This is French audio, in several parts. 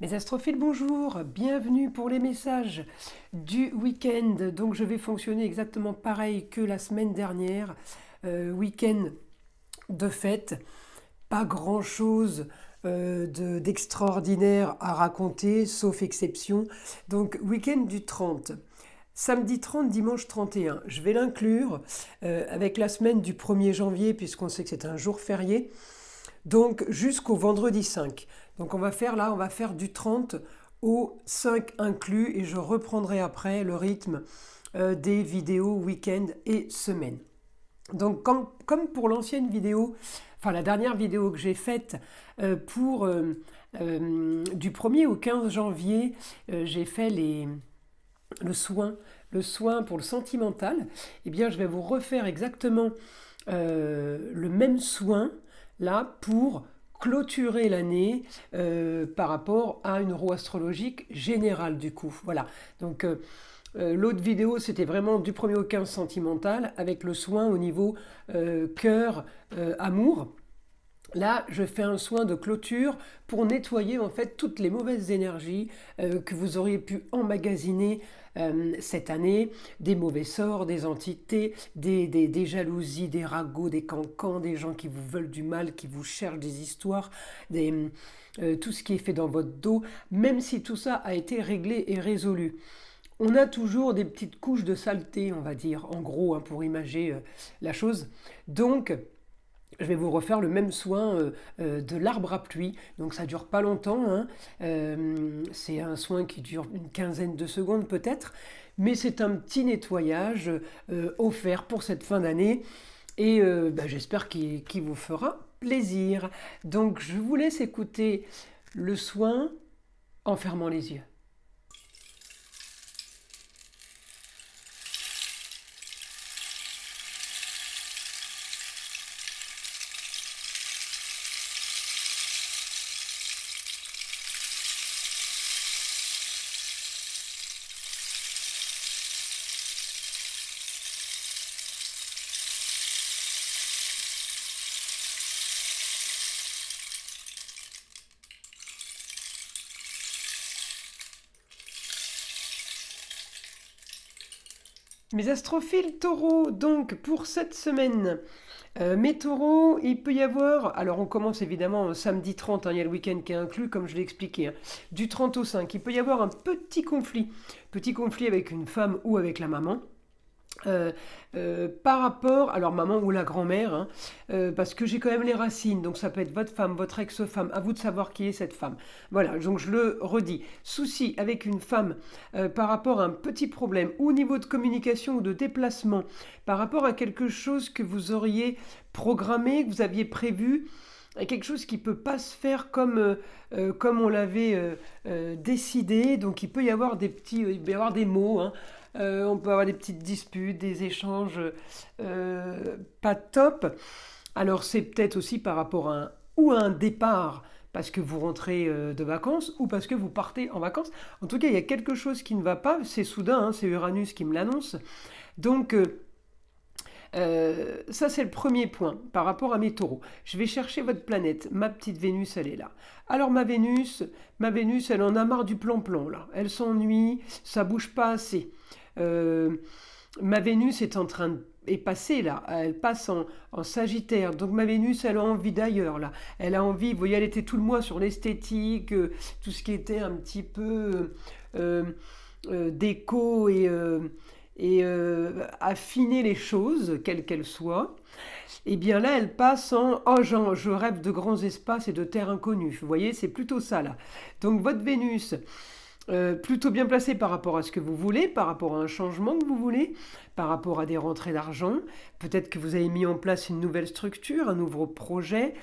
Mes astrophiles, bonjour, bienvenue pour les messages du week-end. Donc je vais fonctionner exactement pareil que la semaine dernière. Week-end de fête, pas grand-chose d'extraordinaire à raconter, sauf exception. Donc week-end du 30. Samedi 30, dimanche 31. Je vais l'inclure avec la semaine du 1er janvier, puisqu'on sait que c'est un jour férié. Donc jusqu'au vendredi 5. Donc on va faire du 30 au 5 inclus et je reprendrai après le rythme des vidéos week-end et semaine. Donc comme pour l'ancienne vidéo, enfin la dernière vidéo que j'ai faite du 1er au 15 janvier, j'ai fait le soin pour le sentimental. Eh bien je vais vous refaire exactement le même soin là pour clôturer l'année par rapport à une roue astrologique générale du coup. Voilà, donc l'autre vidéo c'était vraiment du 1er au 15 sentimental avec le soin au niveau cœur, amour. Là, je fais un soin de clôture pour nettoyer en fait toutes les mauvaises énergies que vous auriez pu emmagasiner cette année, des mauvais sorts, des entités, des jalousies, des ragots, des cancans, des gens qui vous veulent du mal, qui vous cherchent des histoires, tout ce qui est fait dans votre dos, même si tout ça a été réglé et résolu. On a toujours des petites couches de saleté, on va dire, en gros, hein, pour imager la chose. Donc, je vais vous refaire le même soin de l'arbre à pluie. Donc ça dure pas longtemps, hein. C'est un soin qui dure une quinzaine de secondes peut-être. Mais c'est un petit nettoyage offert pour cette fin d'année. Et j'espère qu'il vous fera plaisir. Donc je vous laisse écouter le soin en fermant les yeux. Mes astrophiles taureaux, donc pour cette semaine, mes taureaux, il peut y avoir, alors on commence évidemment samedi 30, hein, il y a le week-end qui est inclus, comme je l'ai expliqué, hein, du 30 au 5, il peut y avoir un petit conflit avec une femme ou avec la maman. Par rapport, alors maman ou la grand-mère, hein, parce que j'ai quand même les racines, donc ça peut être votre femme, votre ex-femme, à vous de savoir qui est cette femme. Voilà, donc je le redis. Souci avec une femme par rapport à un petit problème, ou au niveau de communication ou de déplacement, par rapport à quelque chose que vous auriez programmé, que vous aviez prévu, quelque chose qui ne peut pas se faire comme on l'avait décidé, donc il peut y avoir il peut y avoir des mots, hein. On peut avoir des petites disputes, des échanges pas top. Alors c'est peut-être aussi par rapport à un départ parce que vous rentrez de vacances ou parce que vous partez en vacances. En tout cas, il y a quelque chose qui ne va pas, c'est soudain, hein, c'est Uranus qui me l'annonce. Donc ça c'est le premier point par rapport à mes taureaux. Je vais chercher votre planète, ma petite Vénus elle est là. Alors ma Vénus elle en a marre du plan-plan là. Elle s'ennuie, ça bouge pas assez. Euh, Ma Vénus est passée là, elle passe en Sagittaire, donc ma Vénus elle a envie d'ailleurs là, elle a envie, vous voyez elle était tout le mois sur l'esthétique, tout ce qui était un petit peu déco et affiner les choses, quelles qu'elles soient. Et bien là, elle passe en oh, je rêve de grands espaces et de terres inconnues. Vous voyez, c'est plutôt ça là. Donc votre Vénus, plutôt bien placée par rapport à ce que vous voulez, par rapport à un changement que vous voulez, par rapport à des rentrées d'argent. Peut-être que vous avez mis en place une nouvelle structure, un nouveau projet.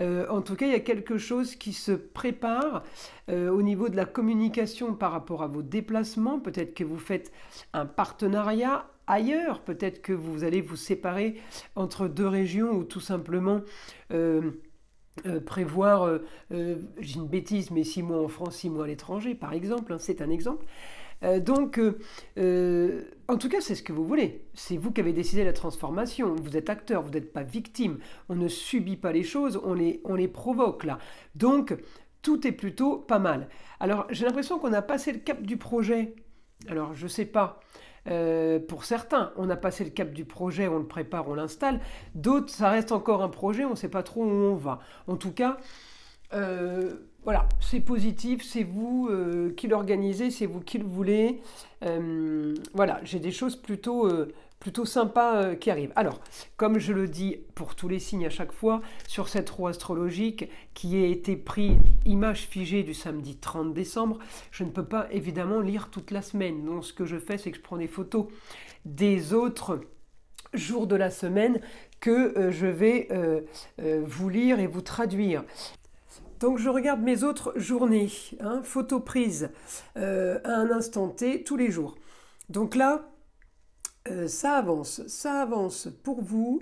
En tout cas, il y a quelque chose qui se prépare au niveau de la communication par rapport à vos déplacements. Peut-être que vous faites un partenariat ailleurs. Peut-être que vous allez vous séparer entre deux régions ou tout simplement prévoir, j'ai une bêtise, mais 6 mois en France, 6 mois à l'étranger, par exemple, hein, c'est un exemple. En tout cas, c'est ce que vous voulez. C'est vous qui avez décidé la transformation. Vous êtes acteur, vous n'êtes pas victime. On ne subit pas les choses, on les provoque là. Donc, tout est plutôt pas mal. Alors, j'ai l'impression qu'on a passé le cap du projet. Alors, je sais pas. Pour certains, on a passé le cap du projet, on le prépare, on l'installe. D'autres, ça reste encore un projet, on ne sait pas trop où on va. En tout cas, voilà, c'est positif, c'est vous qui l'organisez, c'est vous qui le voulez. Voilà, j'ai des choses plutôt sympas qui arrivent. Alors, comme je le dis pour tous les signes à chaque fois, sur cette roue astrologique qui a été pris image figée du samedi 30 décembre, je ne peux pas évidemment lire toute la semaine. Donc, ce que je fais, c'est que je prends des photos des autres jours de la semaine que je vais vous lire et vous traduire. Donc je regarde mes autres journées, photos prises à un instant T tous les jours. Donc là, ça avance pour vous.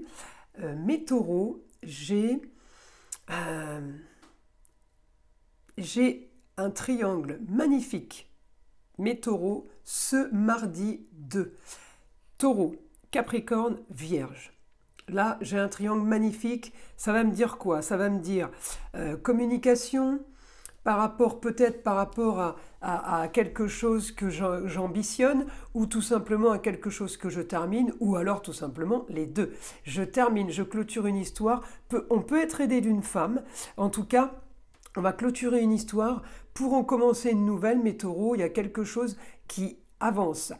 Mes taureaux, j'ai un triangle magnifique. Mes taureaux, ce mardi 2. Taureau, Capricorne, Vierge. Là, j'ai un triangle magnifique. Ça va me dire quoi? Ça va me dire communication, peut-être par rapport à quelque chose que j'ambitionne, ou tout simplement à quelque chose que je termine, ou alors tout simplement les deux. Je termine, je clôture une histoire. On peut être aidé d'une femme. En tout cas, on va clôturer une histoire pour en commencer une nouvelle. Mes taureaux, il y a quelque chose qui avance.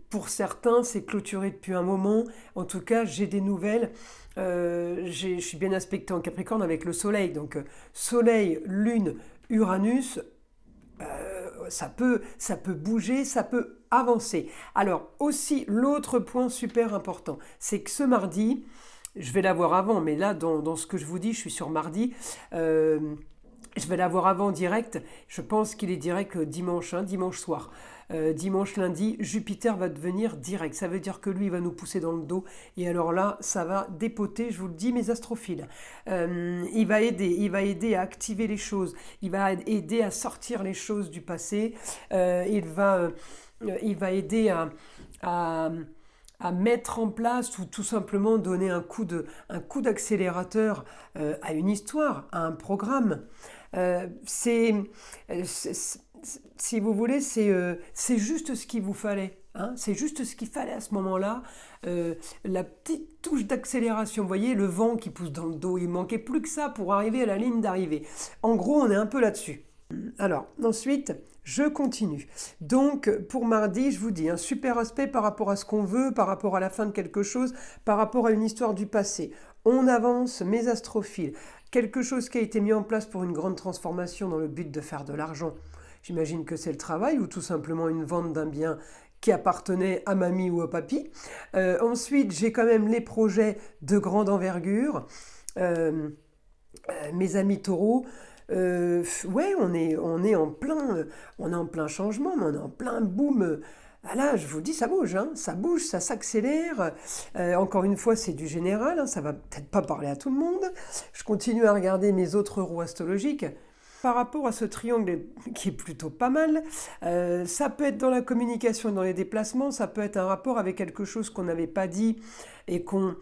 Pour certains, c'est clôturé depuis un moment. En tout cas, j'ai des nouvelles. Je suis bien aspecté en Capricorne avec le Soleil. Donc, Soleil, Lune, Uranus, ça peut bouger, ça peut avancer. Alors, aussi, l'autre point super important, c'est que ce mardi, je vais l'avoir avant, mais là, dans ce que je vous dis, je suis sur mardi. Je vais l'avoir avant direct. Je pense qu'il est direct dimanche soir. Dimanche, lundi, Jupiter va devenir direct. Ça veut dire que lui, il va nous pousser dans le dos. Et alors là, ça va dépoter, je vous le dis, mes astrophiles. Il va aider à activer les choses. Il va aider à sortir les choses du passé. Il va aider à mettre en place ou tout simplement donner un coup d'accélérateur à une histoire, à un programme. Si vous voulez, c'est juste ce qu'il vous fallait. C'est juste ce qu'il fallait à ce moment-là. La petite touche d'accélération, vous voyez, le vent qui pousse dans le dos, il manquait plus que ça pour arriver à la ligne d'arrivée. En gros, on est un peu là-dessus. Alors, ensuite, je continue. Donc, pour mardi, je vous dis, un super aspect par rapport à ce qu'on veut, par rapport à la fin de quelque chose, par rapport à une histoire du passé. On avance, mes astrophiles. Quelque chose qui a été mis en place pour une grande transformation dans le but de faire de l'argent. J'imagine que c'est le travail ou tout simplement une vente d'un bien qui appartenait à mamie ou à papy. Ensuite, j'ai quand même les projets de grande envergure. Mes amis taureaux, ouais, on est en plein changement, mais on est en plein boom. Là, je vous dis, ça bouge, ça bouge, ça s'accélère. Encore une fois, c'est du général, ça va peut-être pas parler à tout le monde. Je continue à regarder mes autres roues astrologiques. Par rapport à ce triangle qui est plutôt pas mal, ça peut être dans la communication et dans les déplacements, ça peut être un rapport avec quelque chose qu'on n'avait pas dit et qu'on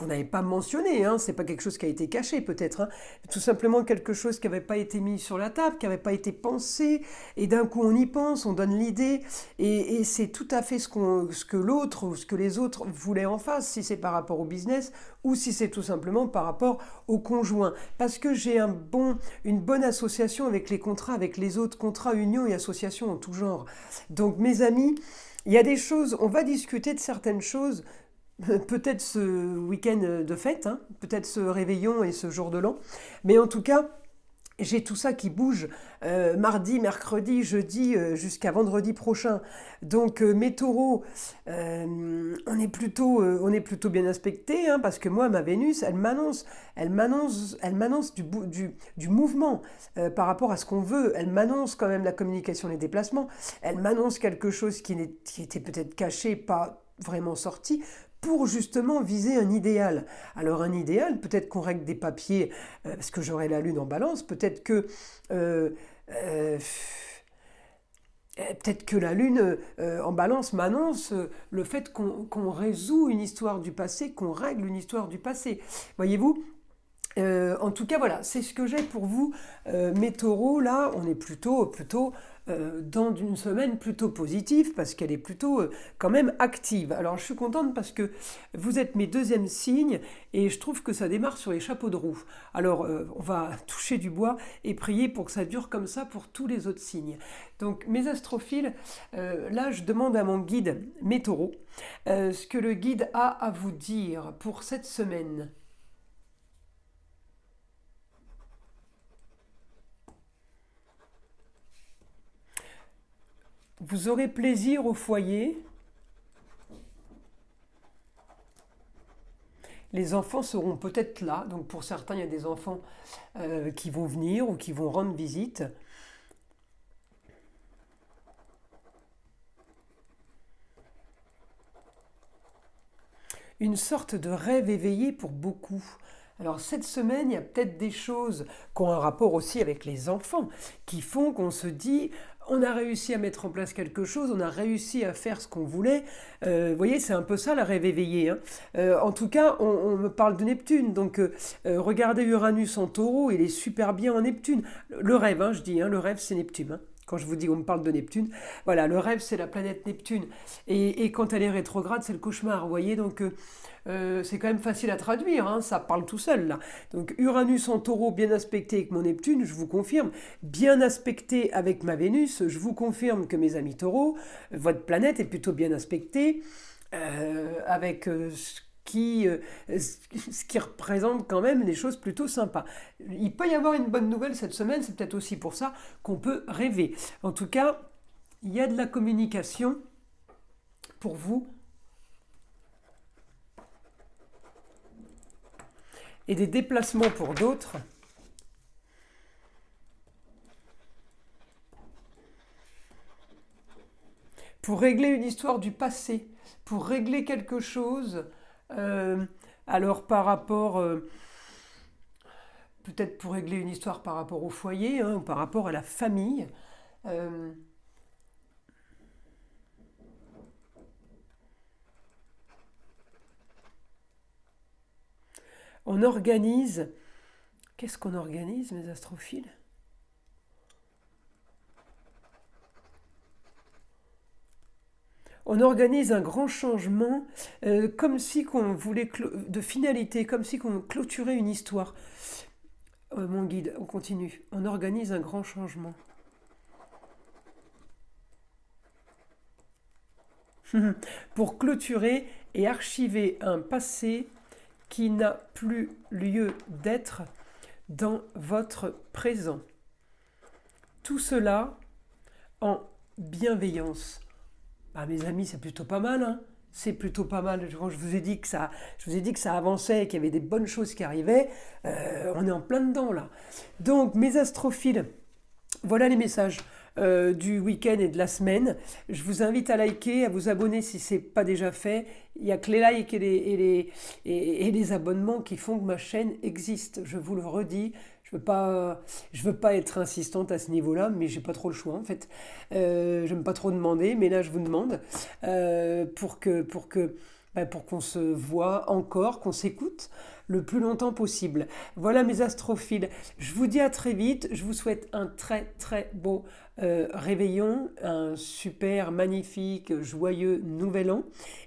n'avait pas mentionné, c'est pas quelque chose qui a été caché peut-être, tout simplement quelque chose qui n'avait pas été mis sur la table, qui n'avait pas été pensé, et d'un coup on y pense, on donne l'idée, et c'est tout à fait ce que l'autre ou ce que les autres voulaient en face, si c'est par rapport au business ou si c'est tout simplement par rapport au conjoint, parce que j'ai une bonne association avec les contrats, avec les autres contrats, unions et associations en tout genre. Donc mes amis, il y a des choses, on va discuter de certaines choses, peut-être ce week-end de fête, peut-être ce réveillon et ce jour de l'an, mais en tout cas, j'ai tout ça qui bouge mardi, mercredi, jeudi, jusqu'à vendredi prochain. Donc mes taureaux, on est plutôt bien aspectés, parce que moi, ma Vénus, elle m'annonce du mouvement par rapport à ce qu'on veut. Elle m'annonce quand même la communication, les déplacements. Elle m'annonce quelque chose qui était peut-être caché, pas vraiment sorti, pour justement viser un idéal. Alors un idéal, peut-être qu'on règle des papiers, parce que j'aurai la lune en balance, peut-être que la lune en balance m'annonce le fait qu'on résout une histoire du passé, qu'on règle une histoire du passé. Voyez-vous, En tout cas, voilà, c'est ce que j'ai pour vous. Mes taureaux, là, on est plutôt dans une semaine plutôt positive parce qu'elle est plutôt quand même active. Alors, je suis contente parce que vous êtes mes deuxièmes signes et je trouve que ça démarre sur les chapeaux de roue. Alors, on va toucher du bois et prier pour que ça dure comme ça pour tous les autres signes. Donc, mes astrophiles, là, je demande à mon guide, mes taureaux, ce que le guide a à vous dire pour cette semaine. Vous aurez plaisir au foyer. Les enfants seront peut-être là. Donc pour certains, il y a des enfants qui vont venir ou qui vont rendre visite. Une sorte de rêve éveillé pour beaucoup. Alors cette semaine, il y a peut-être des choses qui ont un rapport aussi avec les enfants, qui font qu'on se dit, on a réussi à mettre en place quelque chose, on a réussi à faire ce qu'on voulait. Vous voyez, c'est un peu ça le rêve éveillé, hein. En tout cas, on me parle de Neptune, donc regardez Uranus en taureau, il est super bien en Neptune. Le rêve, hein, je dis, hein, le rêve c'est Neptune, hein. Quand je vous dis on me parle de Neptune, voilà, le rêve c'est la planète Neptune. Et quand elle est rétrograde, c'est le cauchemar, vous voyez, donc c'est quand même facile à traduire, hein, ça parle tout seul là. Donc Uranus en taureau bien aspecté avec mon Neptune, je vous confirme, bien aspecté avec ma Vénus, je vous confirme que mes amis taureaux, votre planète est plutôt bien aspectée avec ce qui représente quand même des choses plutôt sympas. Il peut y avoir une bonne nouvelle cette semaine, c'est peut-être aussi pour ça qu'on peut rêver. En tout cas, il y a de la communication pour vous et des déplacements pour d'autres. Pour régler une histoire du passé, pour régler quelque chose, alors par rapport, peut-être pour régler une histoire par rapport au foyer, hein, ou par rapport à la famille. Euh, on organise, qu'est-ce qu'on organise mes astrophiles? On organise un grand changement, comme si qu'on voulait de finalité, comme si qu'on clôturait une histoire. Mon guide, on continue. On organise un grand changement. Pour clôturer et archiver un passé qui n'a plus lieu d'être dans votre présent. Tout cela en bienveillance. Bah, mes amis, c'est plutôt pas mal, hein. C'est plutôt pas mal. Quand je vous ai dit que ça avançait, qu'il y avait des bonnes choses qui arrivaient, on est en plein dedans là. Donc, mes astrophiles, voilà les messages du week-end et de la semaine. Je vous invite à liker, à vous abonner si ce n'est pas déjà fait. Il n'y a que les likes et les abonnements qui font que ma chaîne existe. Je vous le redis. Je veux pas être insistante à ce niveau-là, mais j'ai pas trop le choix en fait. J'aime pas trop demander, mais là je vous demande pour qu'on se voit encore, qu'on s'écoute le plus longtemps possible. Voilà mes astrophiles. Je vous dis à très vite. Je vous souhaite un très très beau réveillon, un super magnifique joyeux nouvel an.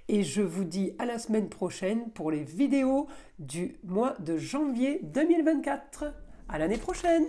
Et je vous dis à la semaine prochaine pour les vidéos du mois de janvier 2024. À l'année prochaine!